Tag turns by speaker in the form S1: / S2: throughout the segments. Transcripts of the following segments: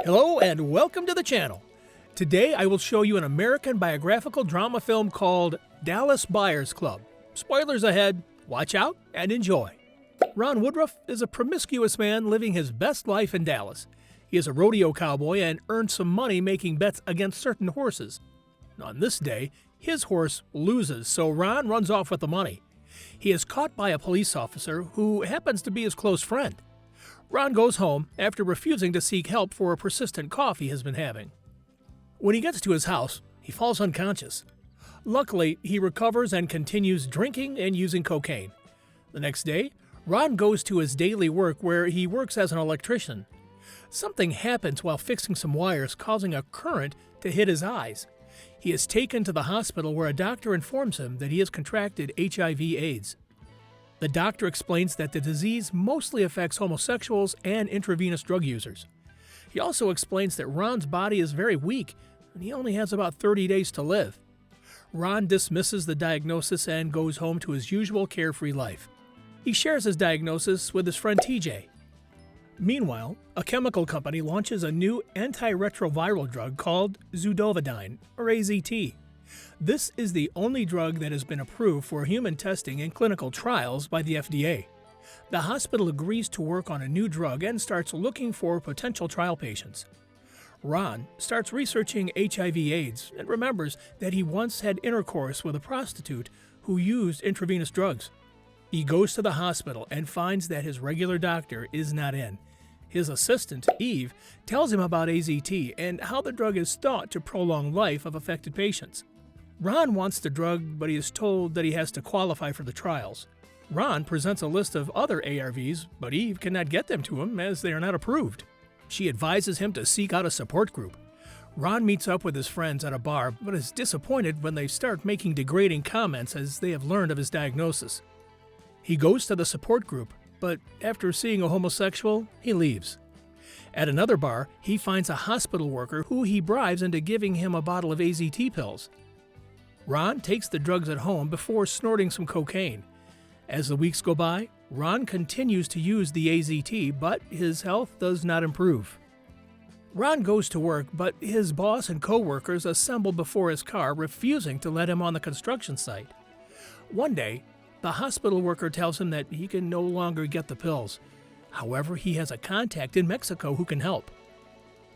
S1: Hello and welcome to the channel. Today I will show you an American biographical drama film called Dallas Buyers Club. Spoilers ahead, watch out and enjoy. Ron Woodroof is a promiscuous man living his best life in Dallas. He is a rodeo cowboy and earned some money making bets against certain horses. On this day, his horse loses, so Ron runs off with the money. He is caught by a police officer who happens to be his close friend. Ron goes home after refusing to seek help for a persistent cough he has been having. When he gets to his house, he falls unconscious. Luckily, he recovers and continues drinking and using cocaine. The next day, Ron goes to his daily work where he works as an electrician. Something happens while fixing some wires, causing a current to hit his eyes. He is taken to the hospital where a doctor informs him that he has contracted HIV/AIDS. The doctor explains that the disease mostly affects homosexuals and intravenous drug users. He also explains that Ron's body is very weak and he only has about 30 days to live. Ron dismisses the diagnosis and goes home to his usual carefree life. He shares his diagnosis with his friend TJ. Meanwhile, a chemical company launches a new antiretroviral drug called Zudovudine, or AZT. This is the only drug that has been approved for human testing in clinical trials by the FDA. The hospital agrees to work on a new drug and starts looking for potential trial patients. Ron starts researching HIV/AIDS and remembers that he once had intercourse with a prostitute who used intravenous drugs. He goes to the hospital and finds that his regular doctor is not in. His assistant, Eve, tells him about AZT and how the drug is thought to prolong life of affected patients. Ron wants the drug, but he is told that he has to qualify for the trials. Ron presents a list of other ARVs, but Eve cannot get them to him as they are not approved. She advises him to seek out a support group. Ron meets up with his friends at a bar, but is disappointed when they start making degrading comments as they have learned of his diagnosis. He goes to the support group, but after seeing a homosexual, he leaves. At another bar, he finds a hospital worker who he bribes into giving him a bottle of AZT pills. Ron takes the drugs at home before snorting some cocaine. As the weeks go by, Ron continues to use the AZT, but his health does not improve. Ron goes to work, but his boss and co-workers assemble before his car, refusing to let him on the construction site. One day, the hospital worker tells him that he can no longer get the pills. However, he has a contact in Mexico who can help.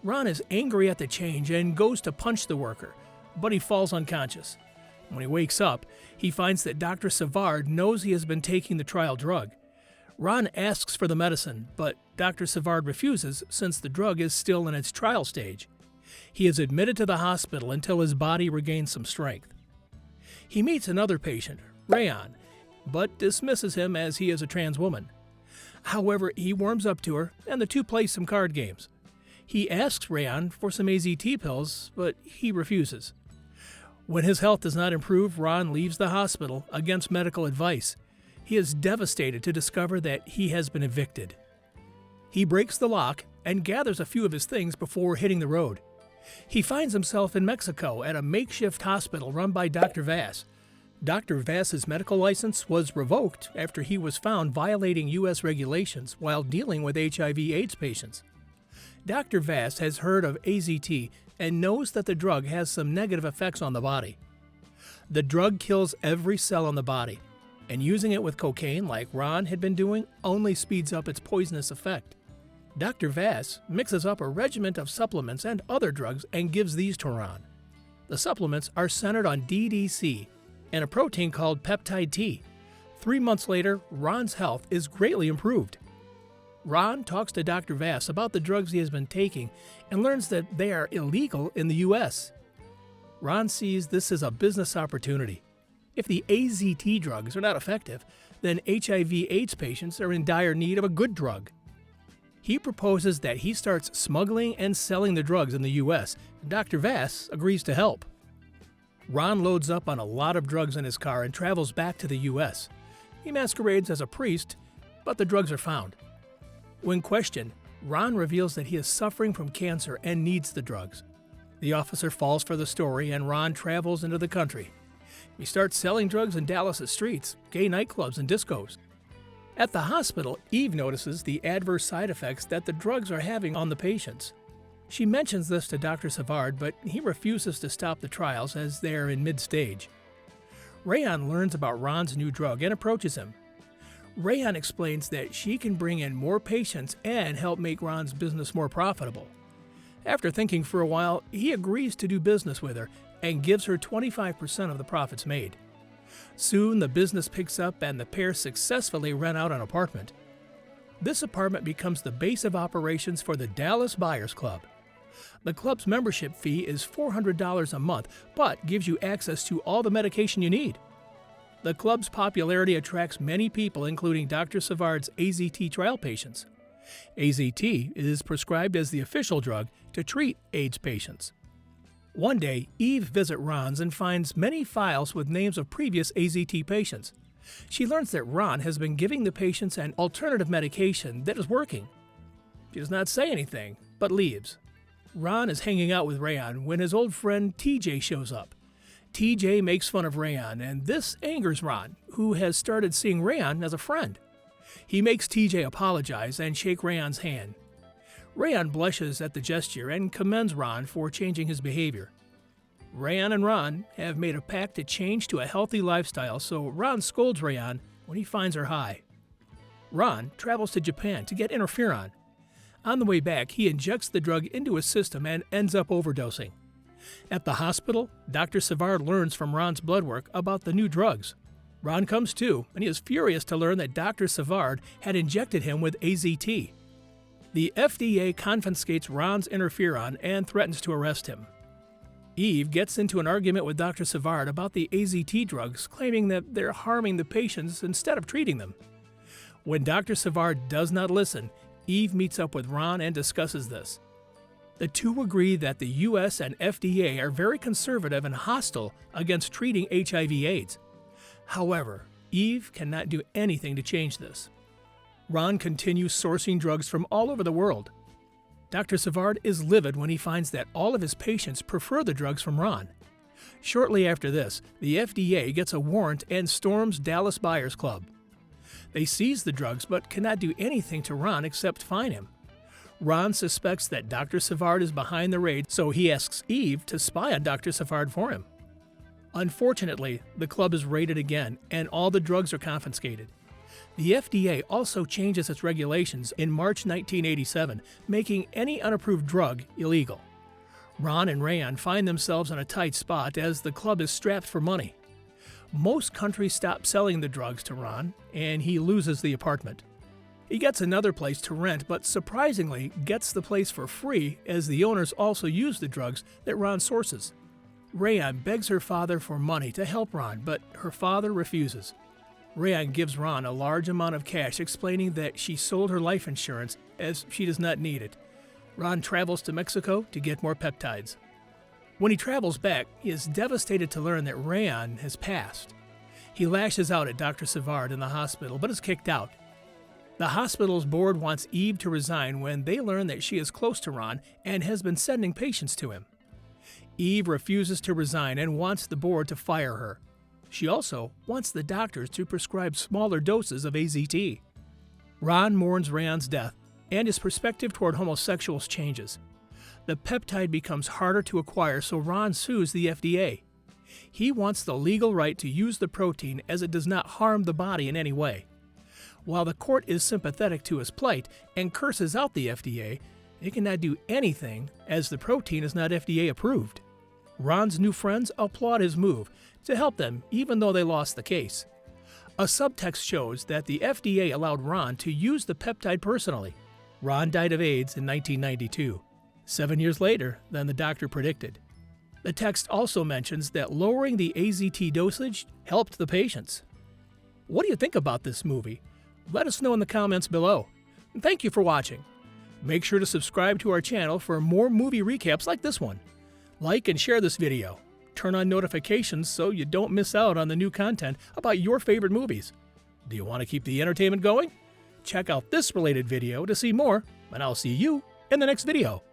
S1: Ron is angry at the change and goes to punch the worker, but he falls unconscious. When he wakes up, he finds that Dr. Savard knows he has been taking the trial drug. Ron asks for the medicine, but Dr. Savard refuses since the drug is still in its trial stage. He is admitted to the hospital until his body regains some strength. He meets another patient, Rayon, but dismisses him as he is a trans woman. However, he warms up to her and the two play some card games. He asks Rayon for some AZT pills, but he refuses. When his health does not improve, Ron leaves the hospital against medical advice. He is devastated to discover that he has been evicted. He breaks the lock and gathers a few of his things before hitting the road. He finds himself in Mexico at a makeshift hospital run by Dr. Vass. Dr. Vass's medical license was revoked after he was found violating U.S. regulations while dealing with HIV/AIDS patients. Dr. Vass has heard of AZT and knows that the drug has some negative effects on the body. The drug kills every cell in the body, and using it with cocaine like Ron had been doing only speeds up its poisonous effect. Dr. Vass mixes up a regimen of supplements and other drugs and gives these to Ron. The supplements are centered on DDC and a protein called peptide T. 3 months later, Ron's health is greatly improved. Ron talks to Dr. Vass about the drugs he has been taking and learns that they are illegal in the U.S. Ron sees this as a business opportunity. If the AZT drugs are not effective, then HIV/AIDS patients are in dire need of a good drug. He proposes that he starts smuggling and selling the drugs in the U.S., and Dr. Vass agrees to help. Ron loads up on a lot of drugs in his car and travels back to the U.S. He masquerades as a priest, but the drugs are found. When questioned, Ron reveals that he is suffering from cancer and needs the drugs. The officer falls for the story and Ron travels into the country. He starts selling drugs in Dallas' streets, gay nightclubs, and discos. At the hospital, Eve notices the adverse side effects that the drugs are having on the patients. She mentions this to Dr. Savard, but he refuses to stop the trials as they are in mid-stage. Rayon learns about Ron's new drug and approaches him. Rayon explains that she can bring in more patients and help make Ron's business more profitable. After thinking for a while, he agrees to do business with her and gives her 25% of the profits made. Soon, the business picks up and the pair successfully rent out an apartment. This apartment becomes the base of operations for the Dallas Buyers Club. The club's membership fee is $400 a month, but gives you access to all the medication you need. The club's popularity attracts many people, including Dr. Savard's AZT trial patients. AZT is prescribed as the official drug to treat AIDS patients. One day, Eve visits Ron's and finds many files with names of previous AZT patients. She learns that Ron has been giving the patients an alternative medication that is working. She does not say anything, but leaves. Ron is hanging out with Rayon when his old friend TJ shows up. TJ makes fun of Rayon, and this angers Ron, who has started seeing Rayon as a friend. He makes TJ apologize and shake Rayon's hand. Rayon blushes at the gesture and commends Ron for changing his behavior. Rayon and Ron have made a pact to change to a healthy lifestyle, so Ron scolds Rayon when he finds her high. Ron travels to Japan to get interferon. On the way back, he injects the drug into his system and ends up overdosing. At the hospital, Dr. Savard learns from Ron's blood work about the new drugs. Ron comes to, and he is furious to learn that Dr. Savard had injected him with AZT. The FDA confiscates Ron's interferon and threatens to arrest him. Eve gets into an argument with Dr. Savard about the AZT drugs, claiming that they're harming the patients instead of treating them. When Dr. Savard does not listen, Eve meets up with Ron and discusses this. The two agree that the U.S. and FDA are very conservative and hostile against treating HIV/AIDS. However, Eve cannot do anything to change this. Ron continues sourcing drugs from all over the world. Dr. Savard is livid when he finds that all of his patients prefer the drugs from Ron. Shortly after this, the FDA gets a warrant and storms Dallas Buyers Club. They seize the drugs but cannot do anything to Ron except fine him. Ron suspects that Dr. Savard is behind the raid, so he asks Eve to spy on Dr. Savard for him. Unfortunately, the club is raided again and all the drugs are confiscated. The FDA also changes its regulations in March 1987, making any unapproved drug illegal. Ron and Rayon find themselves in a tight spot as the club is strapped for money. Most countries stop selling the drugs to Ron, and he loses the apartment. He gets another place to rent, but surprisingly gets the place for free as the owners also use the drugs that Ron sources. Rayon begs her father for money to help Ron, but her father refuses. Rayon gives Ron a large amount of cash, explaining that she sold her life insurance as she does not need it. Ron travels to Mexico to get more peptides. When he travels back, he is devastated to learn that Rayon has passed. He lashes out at Dr. Savard in the hospital, but is kicked out. The hospital's board wants Eve to resign when they learn that she is close to Ron and has been sending patients to him. Eve refuses to resign and wants the board to fire her. She also wants the doctors to prescribe smaller doses of AZT. Ron mourns Rayon's death, and his perspective toward homosexuals changes. The peptide becomes harder to acquire, so Ron sues the FDA. He wants the legal right to use the protein as it does not harm the body in any way. While the court is sympathetic to his plight and curses out the FDA, it cannot do anything as the protein is not FDA approved. Ron's new friends applaud his move to help them even though they lost the case. A subtext shows that the FDA allowed Ron to use the peptide personally. Ron died of AIDS in 1992, 7 years later than the doctor predicted. The text also mentions that lowering the AZT dosage helped the patients. What do you think about this movie? Let us know in the comments below. And thank you for watching. Make sure to subscribe to our channel for more movie recaps like this one. Like and share this video. Turn on notifications so you don't miss out on the new content about your favorite movies. Do you want to keep the entertainment going? Check out this related video to see more, and I'll see you in the next video.